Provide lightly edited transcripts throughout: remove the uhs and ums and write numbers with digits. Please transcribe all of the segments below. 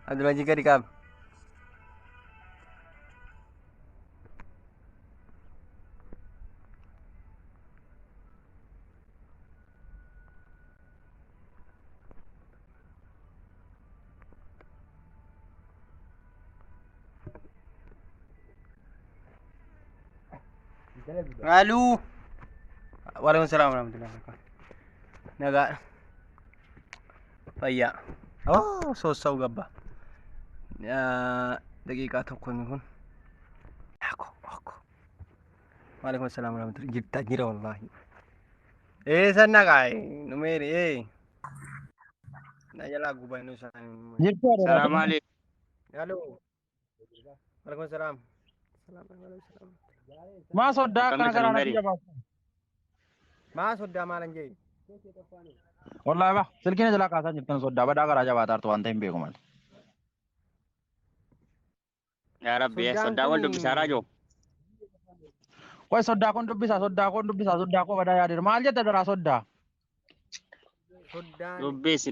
Abdul Majid gadi qab. Halo. Waalaikumsalam warahmatullahi wabarakatuh. Naga. Fayya. Oh, sosau gabba. Ya, daqiiqaa tokkoon kun. Ako. Waalaikumsalam warahmatullahi jirta jira wallahi. Sanna kai. Numeri Na jala gubay no sa. Salam alaikum. Halo. Waalaikumsalam. Waalaikumsalam. Ma sodda Kami kana kana numeri. natija ba. Ma sodda malan jee. Wallahi ba silkina jala kaasan jirtan sodda ba daga raja baatar to wanta hin beeku mal. Ya Rabbi, sodda wal dubbi sarajo. Koy sodda kon dubbisa sodda ko bada yaadir maal jetta dara sodda. Sodda. Dubbis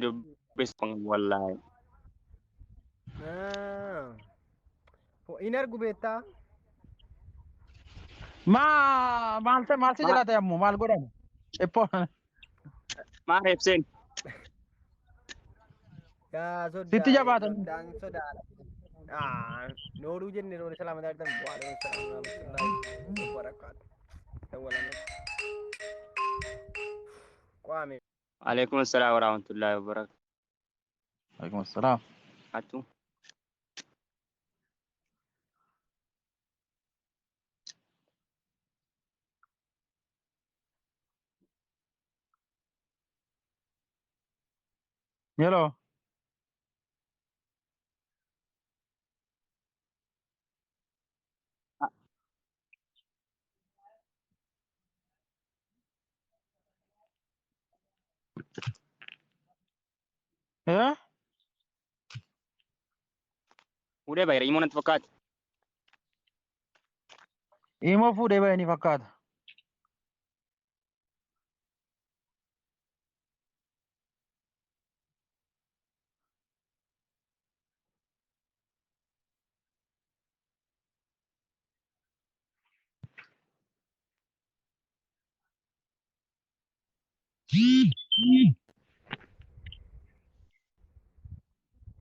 pang wallahi. Inar gubeta. Maal se jala tayammu maal godam. Eppo. Ma Hepsen. Ya sodda. Sitti jabaatan. Sodda. Nooru jenne nooru salamat artan. Waalaikumsalam warahmatullahi wabarakatuh. Tawalan. Kwame. Waalaikumsalam warahmatullahi wabarakatuh. Waalaikumsalam. Atu. Yelo. Ya? Udah bayar imun nanti fakat. Imo fuudhee ba'e ni fakkaata.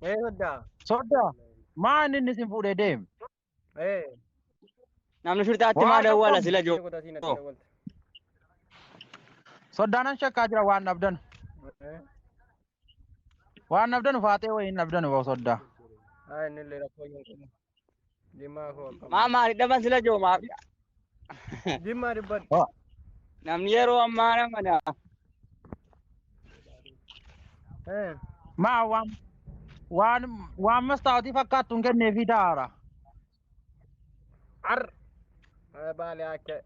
Sodda. Sodda. Maa inni isin fuudhee deem. Namni shurtaatti maa dawwala sila jo. Soddaanan shakkaa jira waan dhabdan. Waan dhabdan faatee wayiin dhabdan ba'u soddaa. Maa dhaban sila jo maa. Jimma dibbat. Namni yeroo ammaa namana. Maa waan mastaatii fakkaattuun kenneefii daara. Baale akka.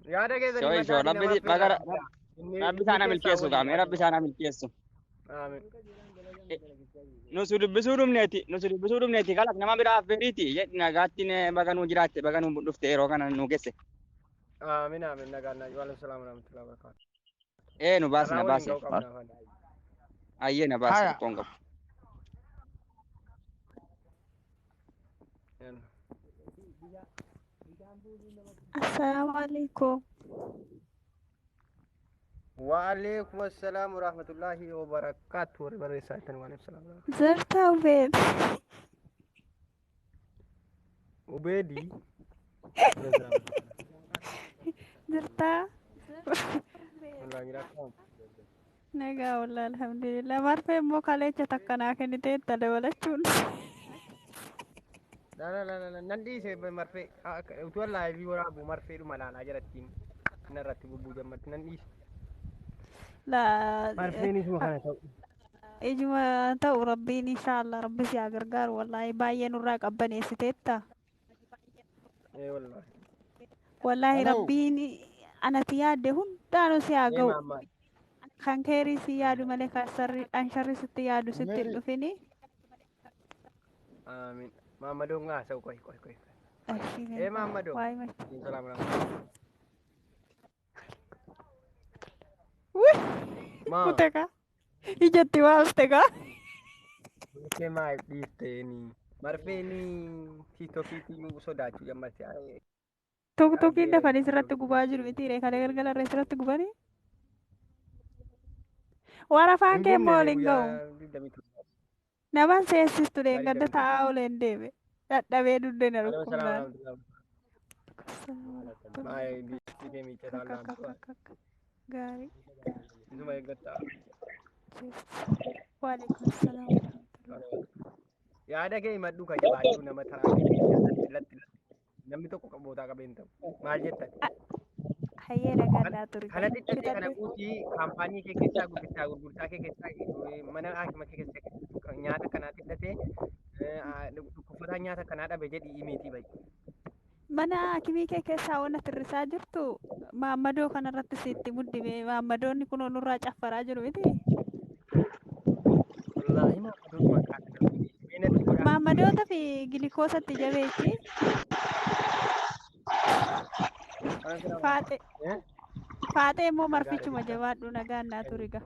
Yaada keessan Shoy Rabbi sana milkeessu qaame Rabbi sana milkeessu. Aamin. Nusu dubbisuu dhumneeti kalaq nama biraa affeeriiti jedhi nagaatti baganuu jiraatte baganuu dhufte yeroo kana nu geesse. Aamin nagaan waalaikumsalam warahmatullahi wabarakatuh. Nu baasi. Ayyee na baasi qoon qabu. Assalamualaikum. Waalaikumsalam warahmatullahi wabarakatuh. Waalaikumsalam. Zerta Ubed. Ubedi. Zerta. Naga wallah alhamdulillah. Marfe mo kalecha takkana kenite tale walachun. La nandi se marfe utu wallahi bi wara bu marfe du malala jaratin narratti bubu jammat nandi La marfe ni semua kana tau ijma ta'u rabbiin inshallah rabbi si agargaar wallahi baay'ee nurraa qabbaneessiteetta. Wallahi rabbiin anati yaadde hundaanuu si haa ga'u. Kan keerii si yaadu malee kan sharri sitti yaadu sitti hin dhufini. Amin. Mamadou nga saw koy. Mamadou. Salam Wih. Kuteka. Ijatti waafte ka. Marfee maal dhiifteni? Marfeen tiiktokiitti sodaachuu gammatti. Tokkiin dafanii sirratti gubaa jiru miti kana galgala irra sirratti gubanii. Waan afaan kee immoo waliin ga'u. Naman seessistu deengada taa'aa oleen deeme. Dadhabee dundee na dhukkubnaan. Gaarii. Waalaikum salaam. Yaada kee himadhu kan jabaachuu nama taraa namni tokko qabootaa qabeen ta'u maal jettan? Hayyee nagaa ture. Kana xixiqqee kana guutii kaampaanii kee keessaa gurgurtaa kee keessaa mana haakima kee keessaa nyaata kanaa xixxatee dhukkubataa nyaata kanaa dhabe jedhi imiitii bayi. Mana haakimii kee keessaa waan atirrisaa jirtu maammadoo kanarratti sitti muddime maammadoonni kun nurraa caffaraa jiru miti. Maammadoota fi gilikoosatti jabeechi. Faatee immoo marfichuma jabaadhu nagaan naa turiga.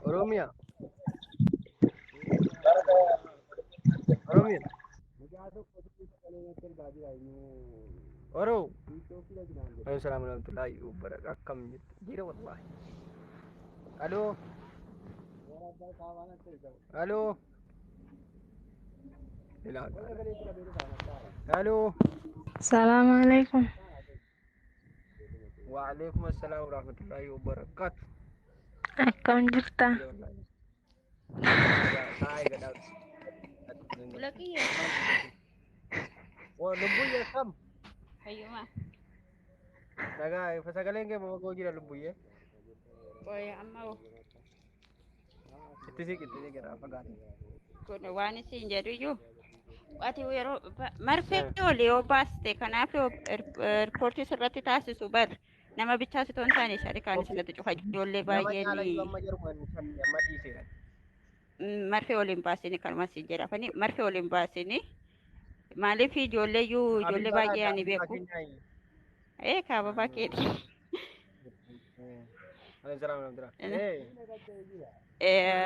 Oromiyaa. Oro. Assalamu warahmatullahi wabarakatuh. Akkam jira wallahi. Halo. Halo. Halo. Assalamualaikum. Waalaikumsalam warahmatullahi wabarakatuh. Akkam jirta? Lagi ya. Oh, lubbu ya kam. Ayo mah. Naga, pasagalan ke mau goji lubbu ya. Boy amau. Itu sih kira apa kan? Kono wani sin jadi yo. Ati wero marfe oli obaste kanaaf reporti sirratti taasisu bar nama bichaas toon taane sharikaan isinatti cufa ijoollee baay'een marfe waliin baasini kanuma sin jedhafani marfe waliin baasini maaliif ijoollee baay'ee ani beeku kaaba bakeeti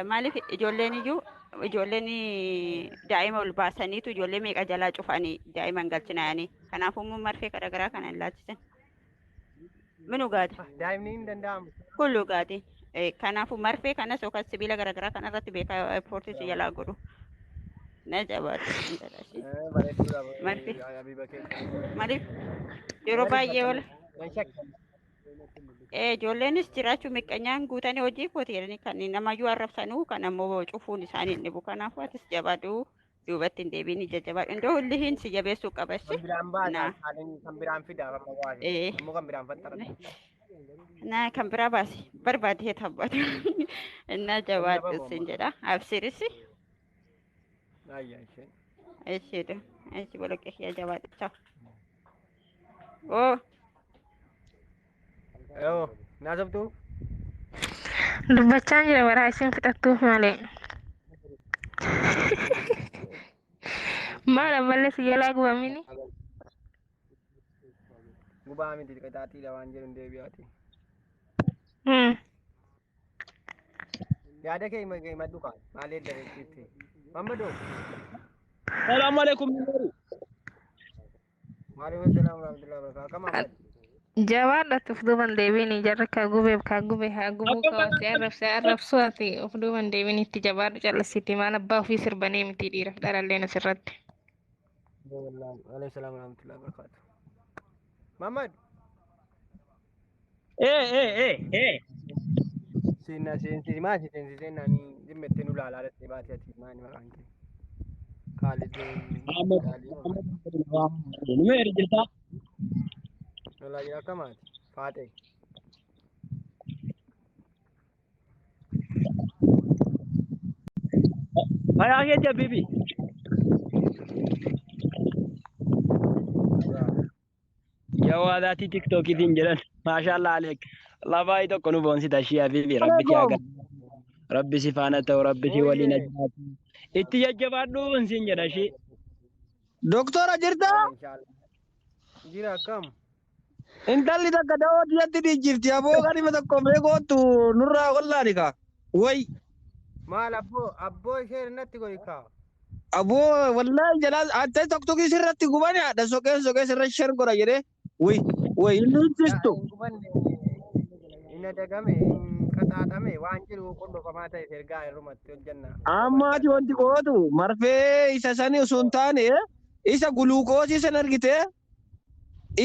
maaliif ijoolleen daa'ima ol baasaniitu ijoollee meeqa jalaa cufanii daa'iman galchinaanii kanaafuu marfee garaagaraa kana hin laachisan minu gaata daa'imni hin danda'amu kullu gaati kanaafuu marfee kanas yookaan sibiila garaagaraa kanarratti beekaa poortiisi jalaa godhu na jabaatu marfee maaliif yeroo baay'ee wala ijoolleenis jiraachuu miqqanyaan guutanii hojii kooti jedhanii kan namayyuu arrabsanuu kan ammoo cufuun isaanii hin dhibu kanaafuu atis jabaadhu duubatti hin deebiin ija jabaadhu indoo hullihiin si jabeessuu qabassi kan biraan fidaa ammoo kan biraan fattara na kan biraa baasi barbaadee tabbatu na jabaadhu sin jedha absirisi ishiidha ishi boloqqee kiyya jabaadhu ciao Ayo, nasab tu? Dubbachaan jira waraa isin fixattuuf malee. Maal ammallee si jalaa gubamini? Gubaa miti dhiqataatii waan jedhu deebi'aati. Yaada kee himadhu kaan maalee dareessitti. Mammadoo. Salaamu alaikum. Waalaikum salaam warahmatullahi wabarakatuh. Akkam Jawaadha of duuban deebiin jarra kaa gubeef kaa gube haa gubuu kaawwatee arrabsuu ati of duuban deebiin itti jabaadhu callisitti maal abbaa ofii sirbanii miti dhiiraaf dhalalleen asirratti. Waalaikum salaam warahmatullahi wabarakatuh. Mamad. Seensi maati seensi nani dhimmettee nu laalaa dhattee baatee ati maani maqaan kee? Kaalid. Nola jira kamaati faate. Ayaa keeja bibi. Jawaadaati tiktokiitiin jedhan maashaallah aleek lafaa tokko nu boonsita shiyaa bibi rabbi si agar rabbi si faana ta'u rabbi si waliin ajjaatu itti jajjabaadhu siin jedha shi. Doktora jirta? Jira kam? Intalli takka dawoo diyyatti dhiijjirti aboo kadhima tokko mee gootu nurraa qollaani ka way Maal abboo ishee irratti godhi kaa. Aboo wallahi jalaa adda tokko sirratti gubani ada sokee sirra share godha jedhee way inni jistu. Ina dagame qaxaaxame waan jiru qullufamaa ta'e ergaa irrumatti hojjenna. Ammaati wanti gootu marfee isa sani osoo hin taane isa guluukoosii san argite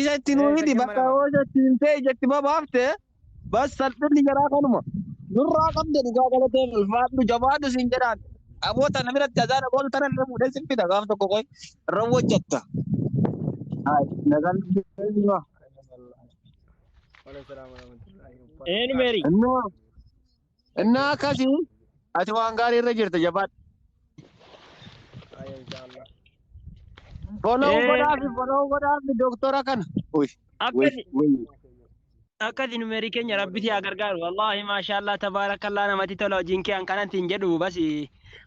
isa ittiin hidhi bakka oosa ittiin ta'e ijatti babaafte bas salphinni jaraa kanuma nurraa qabde dhugaa galatee ulfaadhu jabaadhu siin jedhaan aboota namirratti azaana boolu tana illee fuudhee siffida gaaf tokko qoy irra hojjetta. Nagaan Mary. Inna akkasi ati waan gaarii irra jirta jabaadhu. Follow godhaafi doktora kana. Akkati numerii keenya rabbitti haa gargaaru. Wallahi maashaallah tabaarakallah namatti tola hojiin kee an kanatti jedhu bas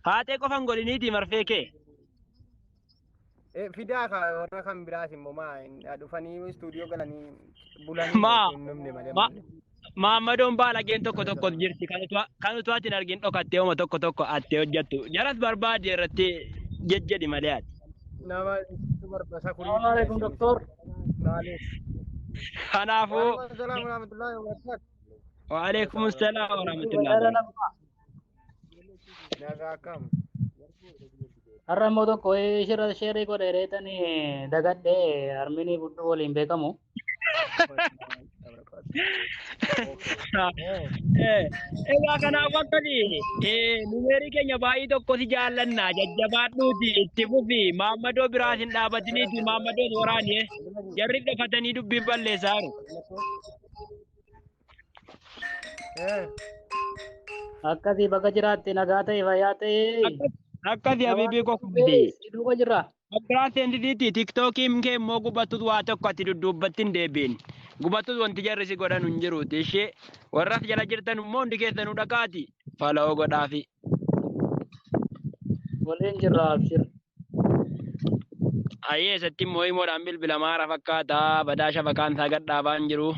haatee qofan godhiniiti marfee kee. Fidaa warra kan biraas immoo dhufanii istuudiyoo galanii bulanii Maammadoon baalageen tokko jirti kan utuu ati argin dhokattee uma tokko attee hojjettu jaras barbaade irratti jejjedhi malee ati. Nama barbasa kurii. Waalaikum doktor. Kanaafuu. Waalaikum salaam wa rahmatullahi. Nagaa kam. Har'a immoo tokko shirra sheerii godhe reetanii dagadhee harminii budduu waliin beekamu. Egaa kanaaf akkasii numerii keenya baay'ee tokkosi jaallannaa jajjabaadhuuti itti fufi maammadoo biraas hin dhaabatiniiti maammadoo waraani jarri dhofatanii dubbii balleessaa jiru. Akkasii bakka jiraatte nagaa ta'e fayyaa ta'e. Akkasii habiibii kokkuuti. Duuba jirra. Abbiraa seentitiitti tiktookiin kee immoo gubattus waa tokko ati dudduubbatti hin deebiin. Gubattus wanti jarri si godhan hin jiruuti. Ishee warras jala jirtan immoo hundi keessanuu dhaqaati. Fala'oo godhaafi. Waliin jirra abshir. Ayyee isatti immoo himoodhaan bilbila maara fakkaata. Badaa shabakaan isaa gadhaabaa hin jiru.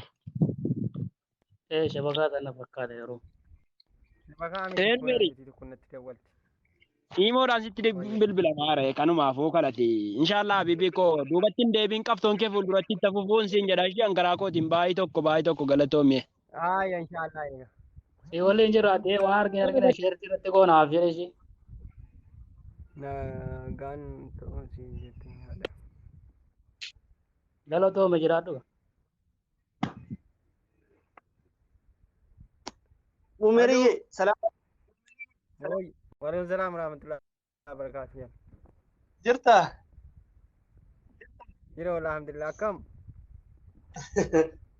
Shabakaa sana fakkaata yeroo. Himoodhaan sitti bilbila maara kanumaafuu kadhate. Inshaallah habiibii koo duubatti hin deebiin qabtoon kee fuulduratti itti fufuun siin jedha ishee hangaraa kootiin baay'ee tokko galatoomee. Inshaallah. Si waliin jiraatee waan argina sheertii irratti goonaaf jedhe ishee. Nagaan ta'uu siin jettee yaada. Galatoome jiraadhu. Umerii salaam. Waalaikum salaam warahmatullahi wabarakatuh. Jirta? Jira wallah alhamdulillah kam.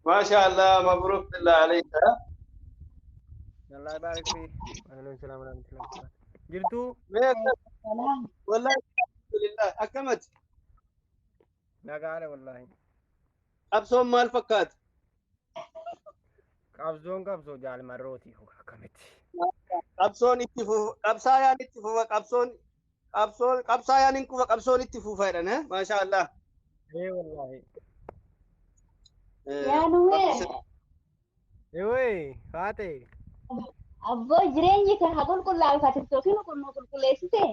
Mashallah mabruk billah alayka. Allah barik fi. Waalaikum salaam warahmatullahi wabarakatuh. Jirtu? Wallahi alhamdulillah akamat. Nagaadha wallahi. Qabsoon maal fakkaata? Qabsoo jaalmarrooti akkamitti. Qabsoon itti fufa qabsaayaan itti fufa qabsaayaan hin kufa qabsoon itti fufa jedhan maashaallah. Wallahi. Yaa nume. haate. Abboo jireenyi kan haa qulqullaa'u haa tiktookiin qulqulleessite.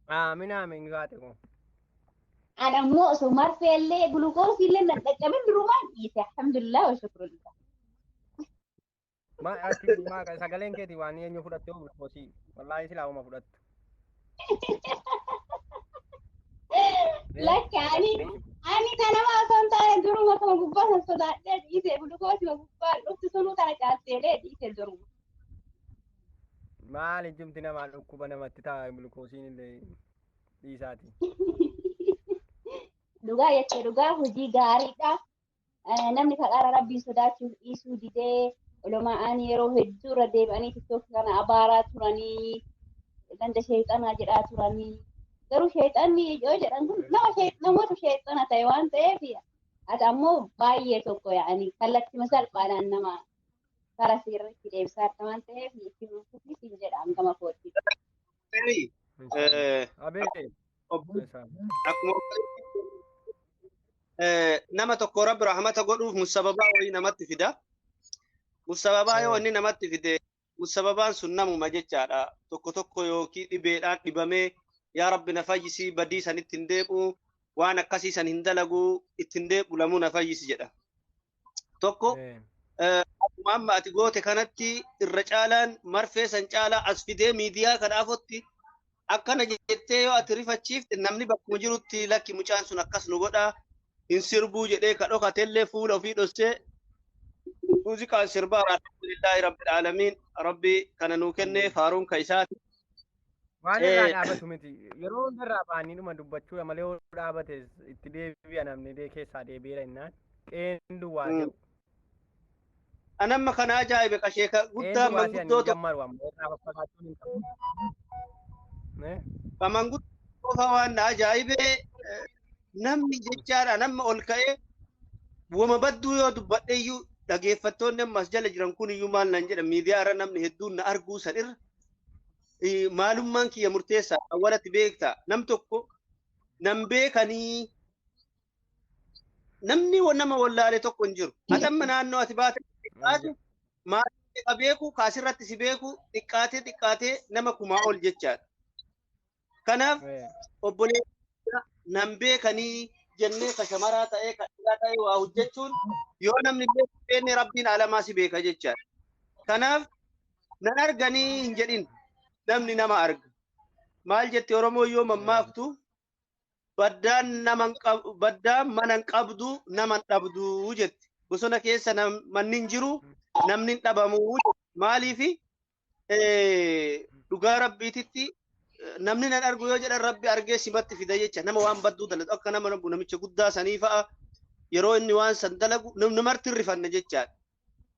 Aamin haate kun. Ana immoo osoo marfeellee gulukoosii illee nan dhaqqabin durumaan dhiise alhamdulillah wa shukrulillah. Sagaleen keeti waan eenyu fudhatte gulukoosii wallahi silaa'uma fudhattu. Lakki ani kanama osoo hin taane duruma kan gubbaa san sodaadhee dhiise gulukoosii gubbaa dhufti sunuu kana caalteelee dhiise duruma. Maali jimti namaa dhukkuba namatti ta'a gulukoosiin illee dhiisaati. Dhugaa jettee dhugaa hojii gaariidha. Namni kadhaara rabbiin sodaachuuf dhiisuu didee olumaan yeroo hedduu irra deebi'anii tiktookii kana abaaraa turanii ganda sheexanaa jedhaa turanii garuu sheexanni yoo jedhan kun namoota sheexana ta'e waan ta'eef ati ammoo baay'ee tokko yaa'anii kallattii salphaadhaan nama karaa sirriitti deebisaa waan ta'eef itti fufuufi siin jedhaan gama kootti. Nama tokko rabbi rahmata godhuuf musababaa wayii namatti fida. Musababaa yoo inni namatti fide sababaan sun namuma jechaadha. Tokko tokko yookiin dhibeedhaan dhibamee yaa rabbi na fayyisi badii san ittiin deebi'u waan akkasii san hin dalagu ittiin deebi'u lamuu na fayyisi jedha. Tokko akkuma amma ati goote kanatti irra caalaan marfee san caalaa as fidee miidiyaa kanaafotti akkana jettee yoo ati rifachiifte namni bakkuma jirutti lakki mucaan sun akkas nu godhaa hin sirbuu jedhee ka dhokatellee fuula ofii dhossee muuziqaan sirbaa alhamdulillahi rabbil aalamiin rabbi kana nuu kennee faaruun ka isaati. Waan irraa dhaabatu miti yeroo hundarraa baanii dhuma dubbachuudha malee yoo dhaabate itti deebi'a namni keessaa deebi'eera innaan qeendu waa ta'u. Anamma kana ajaa'ibe qasheeka guddaa manguddoo manguddoo waan ajaa'ibe namni jechaadha namma ol ka'ee wama badduu yoo dubbadhe iyyuu dhageeffattoonni ammas jala jiran kun iyyuu maal nan jedha miidiyaa irra namni hedduun na arguu san irra maalummaan kiyya murteessaa awwalatti beekta nam tokko nam beekanii namni nama wallaale tokko hin jiru atamma naannoo ati baate xiqqaate maatii ka beeku kaasirratti si beeku xiqqaatee nama kumaa ol jechaadha. Kanaaf obboleessa nam beekanii jennee ka shamaraa ta'ee ka dhiiraa ta'ee waa hojjechuun yoo namni beekne rabbiin alamaa si beeka jechaadha. Kanaaf nan arganii hin jedhin namni nama arga. Maal jette Oromoo yoo mammaaktu baddaan mana hin qabdu nama hin dhabdu jette. Bosona keessa manni hin jiru namni hin dhabamu. Maaliifi dhugaa rabbiititti namni nan argu yoo jedhan rabbi argee simatti fida jecha nama waan badduu dalatu akka nama namicha guddaa sanii fa'a yeroo inni waan san dalagu namarti rifanne jechaadha.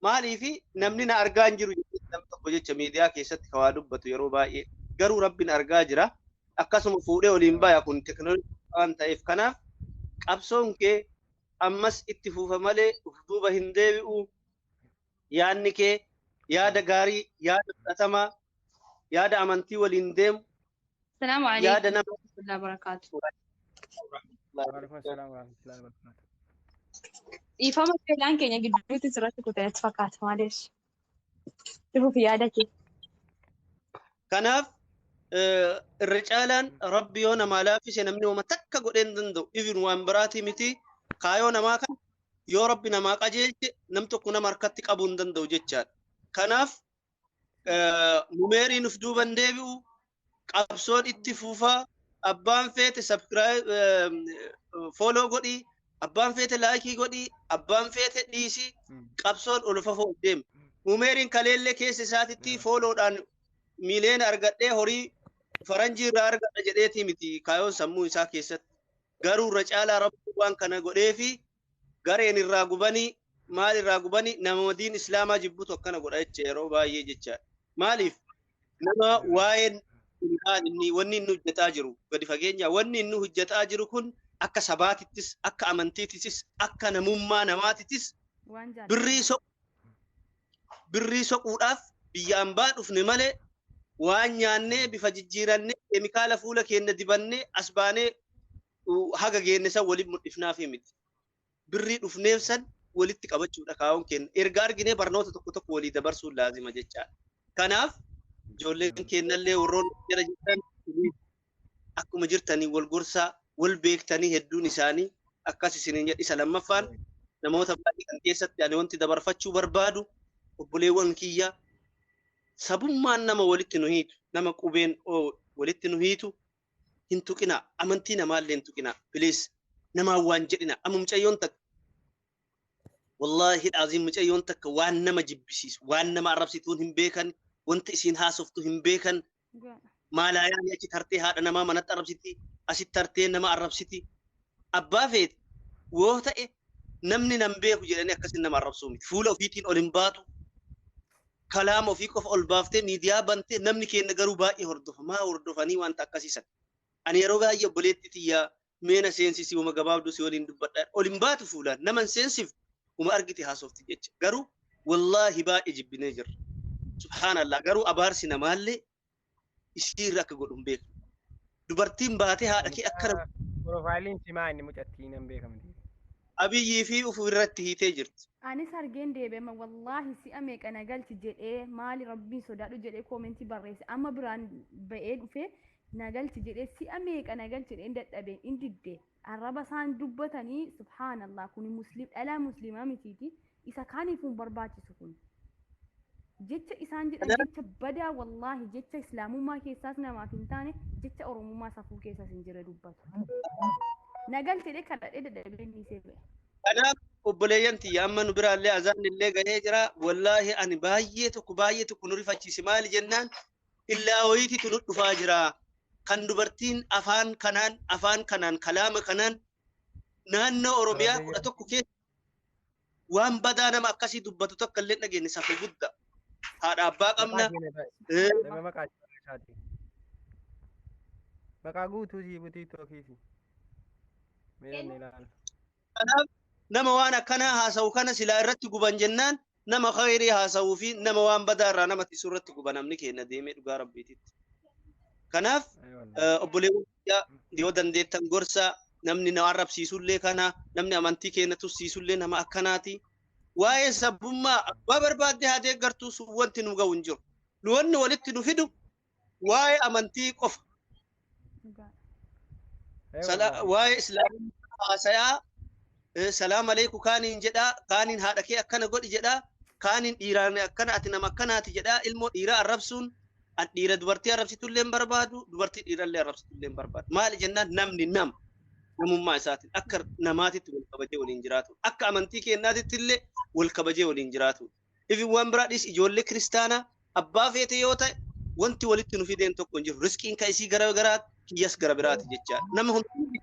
Maaliifi namni na argaa hin jiru namni tokko jecha miidiyaa keessatti ka waa dubbatu yeroo baay'ee garuu rabbiin argaa jira. Akkasuma fuudhee oliin baya kun teknooloojii waan ta'eef kanaaf qabsoon kee ammas itti fufa malee duuba hin deebi'u. Yaadni kee yaada gaarii yaada fudhatamaa yaada amantii waliin deemu. السلام عليكم ورحمة الله وبركاته. وعليكم السلام ورحمة الله وبركاته. إيفا ما في الآن كنا قدرت تسرت كنت أتفقد معلش. شوفوا في عادك. كناف الرجالان ربيونا ما لا في شيء نمني وما تك قدين دندو إذن وامبراتي متي كايونا ما كان يا ربنا ما قجيل نمتو كنا مركتك أبون دندو جتشات. كناف نميري نفدو بندبيو qabsoon itti fufa abbaan feete subscribe follow godhi abbaan feete like godhi abbaan feete dhiisi qabsoon ol fafoo deem Umeeriin kaleellee keessa isaatitti followdhaan miileen argadhee horii faranjii irraa argadha jedheeti miti kaayoon sammuu isaa keessatti garuu irra caalaa rabbi waan kana godheefi gareen irraa gubanii maal irraa gubanii nama diin islaamaa jibbutu akkana godha jecha yeroo baay'ee jecha maaliif nama waa'een inni wanni inni hojjetaa jiru gadi fageenya wanni inni hojjetaa jiru kun akka sabaatittis akka amantiittis akka namummaa namaatittis birrii soquudhaaf biyyaan baadhufne malee waan nyaannee bifa jijjiirannee keemikaala fuula keenya dibannee as baanee haga geenne san waliin mul'ifnaaf miti birrii dhufneef san walitti qabachuudha kaa'uun keenya erga arginee barnoota tokko walii dabarsuun laazima jechaadha. Kanaaf ijoolleen keenyallee warroon jira jirtan akkuma jirtanii wal gorsaa wal beektanii hedduun isaanii akkas isiniin jedhi isa lammaffaan namoota baay'ee kan keessatti ani wanti dabarfachuu barbaadu obboleewwan kiyya sabummaan nama walitti nu hiitu nama qubeen walitti nu hiitu hin tuqina amantii namaallee hin tuqina bilis namaa waan jedhina mucayyoon takka wallahi azim mucayyoon takka waan nama jibbisiisu waan nama arrabsituun hin beekan wanti isin haasoftu hin beekan maalayaan achi tartee haadha namaa manatti arrabsiti asitti tartee nama arrabsiti abbaa feete woo ta'e namni nan beeku jedhanii akkasin nama arrabsuu miti fuula ofiitiin ol hin baatu kalaama ofii qofa ol baaftee miidiyaa bantee namni keenya garuu baay'ee hordofamaa hordofanii wanta akkasiisan ani yeroo baay'ee obboleetti xiyyaa meena seensisii wama gabaabduu si waliin dubbadhaan ol hin baatu fuulaan naman seensif uma argite haasofti jecha garuu wallaahi baay'ee jibbinee jirra subhaanallah garuu abaarsi namaallee isiirra akka godhu hin beeku dubartiin baatee haadha kee akkana profaayiliin simaa inni mucattii nan beekamti abiyyii fi uf irratti hiitee jirti. Anis argeen deebi'ama wallaahi si'a meeqa nagalchi jedhee maali rabbiin sodaadhu jedhee koomentii barreesse amma biraan ba'ee dhufe nagalchi jedhee si'a meeqa nagalchi jedhee dadhabeen in diddee arraba isaan dubbatanii subhaanallah kun dhalaa muslimaa mitiiti isa kaaniifuu barbaachisu kun jecha isaan jedhan jecha badaa wallaahi jecha islaamummaa keessaas namaaf hin taane jecha oromummaa safuu keessaas hin jire dubbatu nagalchi jedhee kadhadhee dadhabeen dhiisee ba'e. Kanaaf obboleeyyan tiyya amma nu biraallee azaan illee gahee jira wallaahi ani baay'ee tokko nu rifachiise maali jennaan illaa hoyiititu nu dhufaa jira kan dubartiin afaan kanaan kalaama kanaan naannoo Oromiyaa 11 keessa waan badaa nama akkasii dubbatu tokko illee dhageenye safa guddaa haadha abbaa qabna. Maqaa guutuu jibutii tookiifi. Kanaaf nama waan akkana haasa'u kana silaa irratti guban jennaan nama khayrii haasa'uu fi nama waan badaa irraa nama tisu irratti guban namni keenya deemee dhugaa rabbiititti. Kanaaf obboleewwan yoo dandeettan gorsa namni na arrabsiisullee kana namni amantii keenya tussiisullee nama akkanaati. Waa'ee sabbummaa abbaa barbaadde haa deeggartuu sun wanti nu ga'u hin jiru. Nu wanni walitti nu fidu waa'ee amantii qofa. Waa'ee islaamummaa haasayaa salaam aleikum kaaniin jedhaa kaaniin haadha kee akkana godhi jedhaa kaaniin dhiiraan akkana ati nama akkanaati jedhaa ilmoo dhiiraa arrabsuun an dhiira dubartii arrabsitullee barbaadu dubartii dhiirallee arrabsitullee barbaadu maali jennaan namni namummaa isaatiin akka namaatitti wal kabajee waliin jiraatu akka amantii keenyaatitti illee wal kabajee waliin jiraatu ifin waan biraadhis ijoollee kiristaanaa abbaa feete yoo ta'e wanti walitti nu fideen tokko hin jiru riskiin ka isii gara garaati kiyyas gara biraati jechaa nama hundi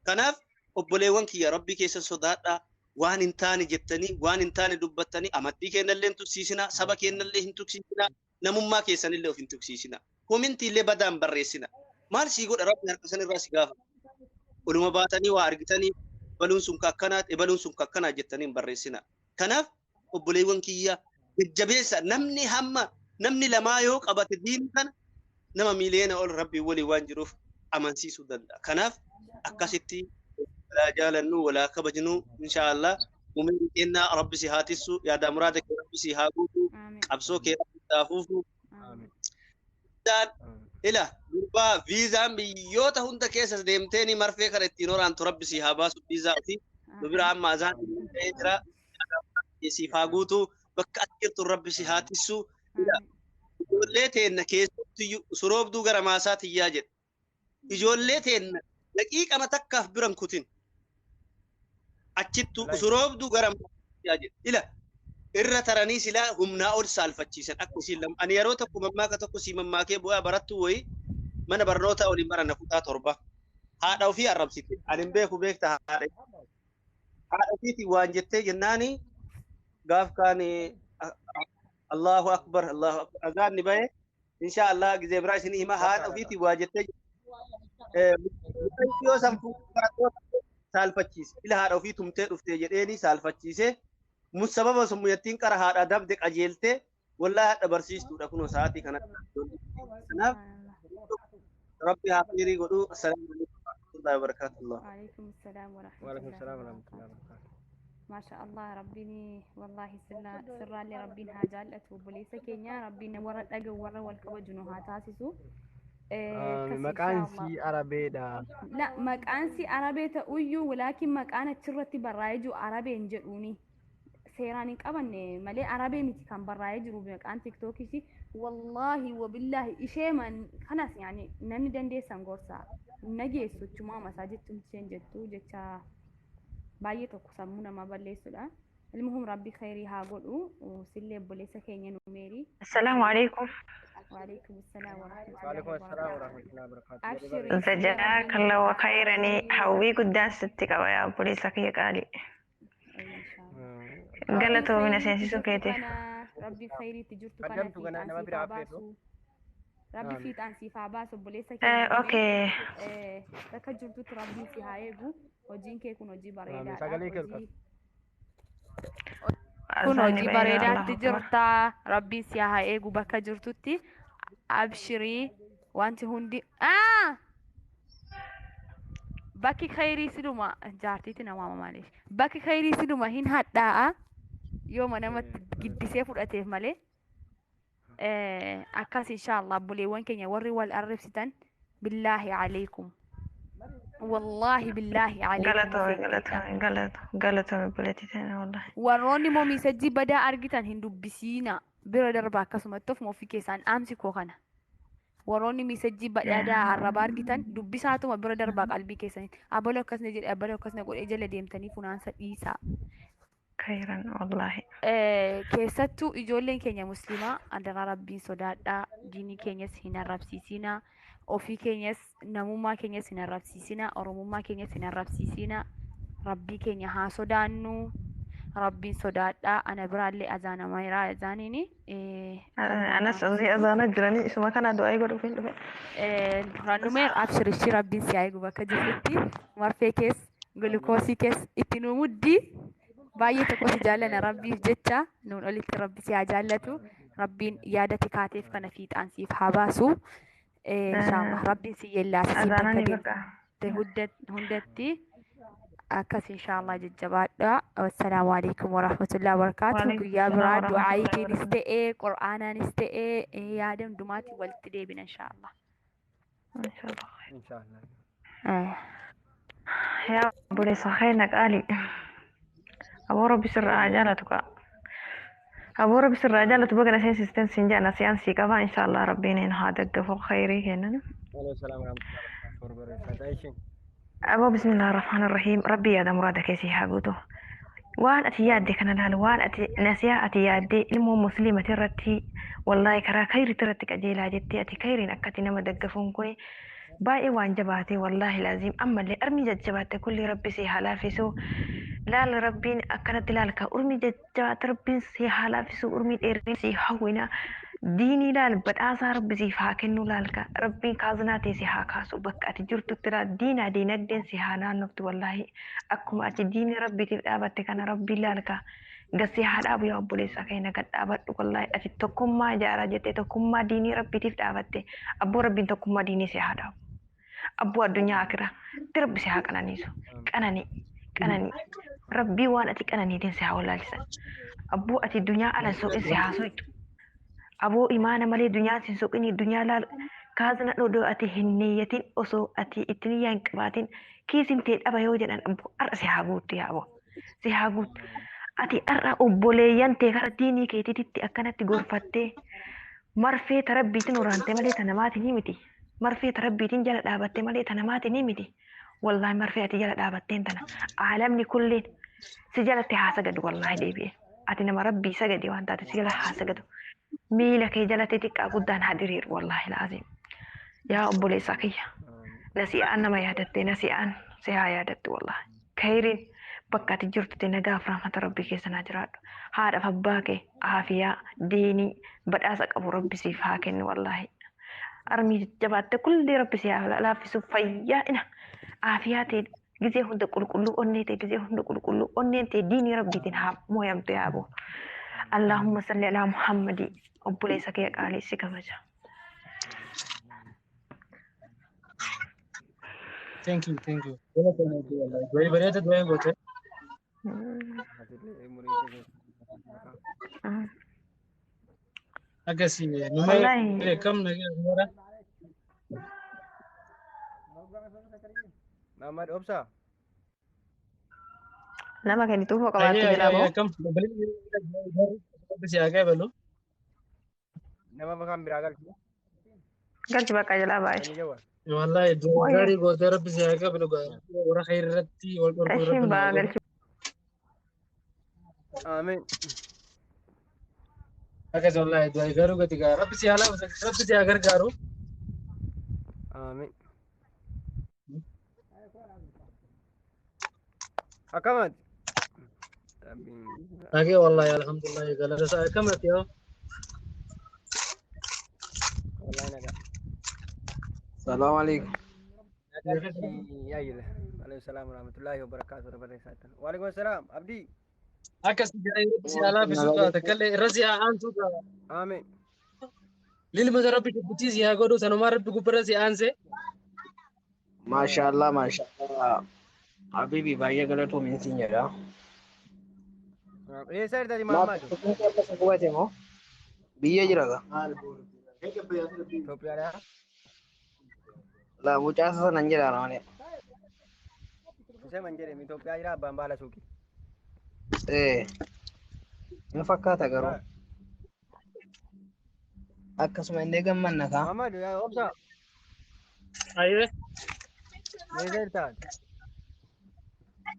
kanaaf obboleewwan kiyya rabbii keessan sodaadhaa waan hin taane jettanii waan hin taane dubbattanii amantii keenyallee hin tuksiisinaa saba keenyallee hin tuksiisinaa namummaa keessanillee of hin tuksiisinaa komintii illee badaan barreessina maal sii godha rabbi harka sanirraa si gaafa oluma baatanii waa argitanii baluun sun kakkanaat baluun sun kakkanaa jettanii hin barreessina kanaaf obboleewwan kiyya jajjabeessa namni lamaa yoo qabate diin kana nama miiliyoona ol rabbii walii waan jiruuf amansiisuu danda'a kanaaf akkasitti لا جالنو ولا كبجنو إن شاء الله ومن إن ربي سيهاتسو يا دامرادك ربي سيهاقوتو قبسو كي ربي تافوفو دان إلا بربا فيزا بيوتا هندا كيسا ديمتيني مرفي كارتينور أنتو ربي سيهاباسو فيزا في ببرا عما زان إجرا سيهاقوتو بك أكيرتو ربي سيهاتسو إلا إجوليتين كيسو سروب دو غرماسات ياجد إجوليتين دقيقة ما تكاف بران كوتين أجتو سروب دو غرام ياجد إلا إرّا تراني سلا هم ناول سالفتشيسن أكو سلم أن يروتكو مماكا تكو سيمماكي بوا براتو وي من برنوتا أولي مرا نفوتا تربا هذا وفي الرب سيتي أنا بيكو بيكتا هذا فيتي وانجتي جناني قاف كاني الله أكبر أذان نباي إن شاء الله جزيبرا سني ما هذا فيتي واجتي yoo sanfuu saalfachiise ila haadha ofii tumtee dhuftee jedheeni saalfachiise musababa summuyattiin qara haadha dabde qajeeltee wallaahi haadha barsiistuudha kunoo sa'aatii kanatti kanaaf rabbi haa fiirii godhu assalaamu alaikum warahmatullahi wabarakatuh وعليكم السلام ورحمة وعليكم الله السلام ورحمة الله وبركاته وبركاته ما شاء الله ربيني والله سرا لي ربين هاجالت وبليس كينيا ربينا ورا دغ ورا والكوجنو هاتاسسو maqaan sii arabeedha. لا مقان سي عربي تأويو ولكن مقان تشرتي برايجو عربي انجدوني سيراني قبن ملي عربي متي كان برايجو مقان تيك توك سي والله وبالله إشي من خلاص يعني نمي دندي سانغورسا نجيسو تشما مساجد تمشين جتو جتا بايتو كسمونا ما بليسو لا المهم ربي خيري هاقولو وسلي بوليسا كينيا نوميري السلام عليكم. وعليكم السلام ورحمة الله وعليكم السلام وبركاته. ورحمة الله وبركاته. أبشري جزاك الله خيرا حوي قدام ستك ويا بوليسك يا قالي إن شاء الله. قالت من أساسي سكيتي أنا ربي خيري تجرت كنا قدمت في قناة ما تنسيف بيعرف عباسو ربي في تنسيف عباسو بوليسا أوكي لك جرت ربي في هايبو وجين كيكون وجي بريدا سأقولك الكل. kun hojii bareedaatti jirta rabbiin si haa eegu bakka jirtutti abshirii wanti hundi bakki khayrii siduma jaartiitti nama maaliif bakki khayrii siduma hin hadhaa'a yooma namatti giddisee fudhateef malee akkas inshaallah buleewwan keenya warri wal arrabsitan billaahi alaykum والله بالله عليكم غلطة بلاتيتنا والله warroonni moo miisajjii badaa argitan hin dubbisiina bira darba akkasumatti of ofii keessaan aamsikoo kana warroonni miisajjii badhaadhaa arraba argitan dubbisaatuma bira darbaa qalbii keessanitti abaloo akkasna jedhe abaloo akkasna godhee jala deemtanii funaansa dhiisaa. Khayran wallahi. Keessattuu ijoolleen keenya musliimaa adaraa rabbiin sodaadhaa diinii keenyas hin arrabsiisinaa ofii keenyas namummaa keenyas hin arrabsiisinaa oromummaa keenyas hin arrabsiisinaa rabbii keenya haa sodaannu rabbiin sodaadhaa ana biraallee azaanamaa jiraa azaaniini. Anas azaana jiranii isuma kana du'aa godhu fin dhufe. Rannumeer abshirichi rabbiin si eegu bakka jirtutti marfee kees gulukoosii kees itti nu muddii baay'ee tokko si jaallana rabbiif jecha nuun olitti rabbi si haa jaallatu rabbiin yaada tikaateef kana fiixaan siif haa baasu. Inshallah rabbiin si yellaasisii bakka hundatti akkas inshallah jajjabaadha. Wassalaamu alaikum warahmatullahi wabarakatuh. Guyyaa biraa du'aayiitiinis ta'ee qur'aanaanis ta'ee yaada hundumaatti walitti deebina inshallah. Yaa buleessa khayna qaali. Aboo rabbi sirraa jaalatuka. Aboo rabbi sirraa jaalatu baga naseen sisteensiin jaana siyaansii qaba inshallah rabbiin hin haa daggafu khayrii kennan. أبو بسم الله الرحمن الرحيم ربي يا مرادك يا سيها قوتو وان أتيادي كان لها وان نسيا أتيادي المو مسلمة ترتي والله كرا خير ترتك أجيلا جتي أتي خيرين أكتي نما دقفون كوي باقي وان جباتي والله لازم أما اللي أرمي جباتي كل ربي سيها لافسو لا لربين أكنت لالك أرمي جبات ربي سيها لافسو أرمي إرمي سيها وينا ديني لال بدأسا ربي سيفها كنو لالك ربي كازناتي سيها كاسو بك أتي جرتو ترى دينا دينك دين سيها نانوكت والله أكما أتي ديني ربي تلقابتك أنا ربي لالك قسي حال أبو يا أبو ليسا كينا قد أبت والله أتي تكم ما جارة جتي تكم ما ديني ربي تلقابتك أبو ربي تكم ما ديني سيها داو أبو الدنيا أكرا تربي سيها كنانيسو كناني ربي وانا أتي كناني دين سيها والله لسان أبو أتي الدنيا على سوء سيها سويتو أبو إيمان مالي دنيا سنسوقني الدنيا لا كازنا نودو أتي هنيتين أسو أتي إتنيان كباتين كيسين تيد أبا يوجد أن أبو أرسي هاقوت يا أبو سيهاقوت أتي أرى أبوليان تيغر ديني كيتي تتي أكنت غرفتي مرفي تربيتين ورانتي مالي تنماتي نيمتي مرفي تربيتين جلد آباتي مالي تنماتي نيمتي والله مرفي أتي جلد آباتين تنا عالمني كلين سجلت حاسقد والله ديبي أتي نما ربي سجدي وانتا تسجل حاسقدو ميلك جلتك قدان حدرير والله العظيم يا أبو ليساكية نسي أنا ما يهدت نسي أن سيها يهدت والله خيرين بكات جرت نجاف رحمة ربي كيسنا جراد هذا فباكي عافية ديني بدأسك أبو ربي سيفاكن والله أرمي جبات كل دي ربي سيها لا في سفيا إنا عافياتي جزيه هند كل أنيتي جزيه هند كل أنيتي ديني ربي تنها مو يمتي أبو اللهم صل على محمد أبو ليس كي قال سكمجا. Thank you. Very very good way bote. Agasi numai kam nage mora. Muhammad Obsa. Nama kan itu kok kalau aku kam beli agak belum. Nama makam biragal. Kan coba kaja lah bay. Wallahi dari gua darab bisa agak belum gua. Orang khair rati orang bagal. Amin. Agak wallahi dari garu ketika Rabbi sihala Rabbi si agar garu. Amin. Akamat. Lagi wallahi alhamdulillah kalau saya kamat ya. Assalamualaikum. Ya iya. Waalaikumsalam warahmatullahi wabarakatuh. Waalaikumsalam. Abdi. Akas si ala bisuka takalle razia antu. Amin. Lil madarabbi kubutizi ya godo sanoma rabbi kubara si anse. Maashaallah maashaallah. Habibi baay'ee galatoomi siin jedha. Eessa jirtati Maaf Mahammadu? kun keessa qubate moo biyya jira ga? Itoophiyaadhaa? La mucaasa sanan jedha malee. Ishee man jedhemi Itoophiyaa jira abbaan baala suuqii. Ni fakkaata garuu akkasuma illee gammanna kaa. Mahammadu obsa Aye. eessa jirtaan?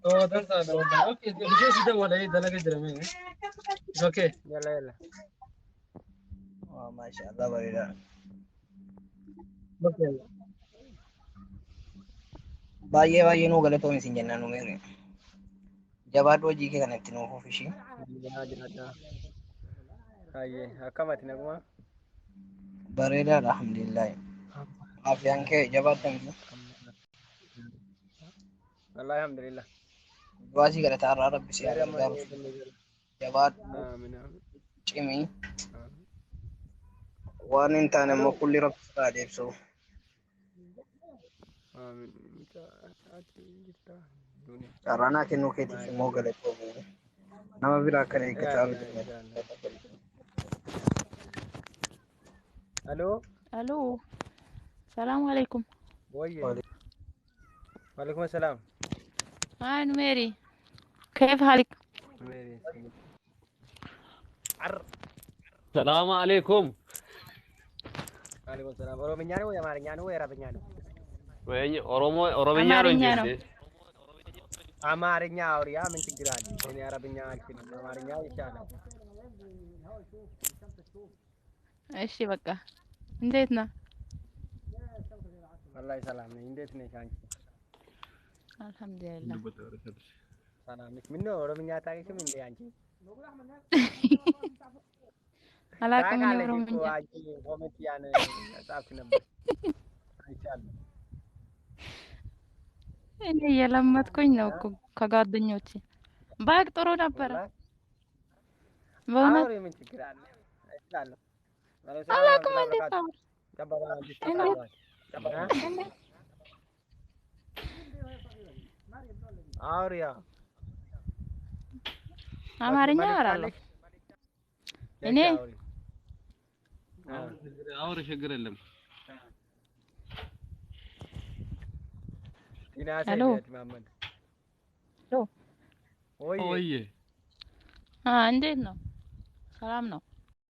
Oh, that's all. Okay, because it's the one I dalaga jirame. Okay. Yalla yalla. Maashaallah bareeda. Okay. Baay'ee baay'ee nuu galatoomi siin jennaan nu meeqne. Jabaadhu hojii kee kanatti nuuf ofiishii. Jira jiraadha. Hayyee akkamati naguma? Bareedaadha alhamdulillah. Afyaan kee jabaattamti. Wallahi alhamdulillah. Du'aasii galataa irraa rabbi si haa gargaaru. Jabaadhu Aamin aamin. cimii. Waan hin taane immoo kulli rabbi irraa deebsu. Aamin. Carraanaa kennuu keetiif immoo galatoomi. Nama biraa akkana eeggataa jiru. Aloo? الو السلام عليكم. Wayye. Waalaikum assalam. هاي نميري، كيف حالك؟ Meeri. السلام عليكم. Waalaikum assalam. Oromiñaan moo Amaariñaan moo Arabiñaan? وين أوروميا أمارينيانو. رنجتي؟ Amaariኛ አውሪያ ምን ችግር አለ? እኔ አረብኛ አልችልም። አማርኛ ይቻላል። እሺ በቃ እንዴት ነህ? ወላሂ ሰላም ነኝ። እንዴት ነሽ አንቺ? አልሐምዱሊላህ። ሰላም ነሽ? ምነው ኦሮምኛ አታውቂም እንዴ አንቺ? አላውቅም እኔ ታውቃለሽ እኮ ኦሮምኛ። አንቺ ኮሜንት ያን ጻፍክ ነበር። አይቻለሁ። እኔ እየለመድኩኝ ነው እኮ ከጓደኞቼ። ባቅ ጥሩ ነበረ ወላሂ በእውነት። አውሪ ምን ችግር አለ? እችላለሁ። አላውቅም እንዴት አወራ? ጨበራ አንቺ እንዴት ጨበራ እንዴት አውሪያ አማርኛ መልዕክት አወራለሁ አለሽ? እኔ። እሺ አውሪ። أول شجر اللم. ቲና ሄሎ ሰይድ መሐመድ ሄሎ። ወይዬ ويه. እንዴት ነው? ሰላም ነው?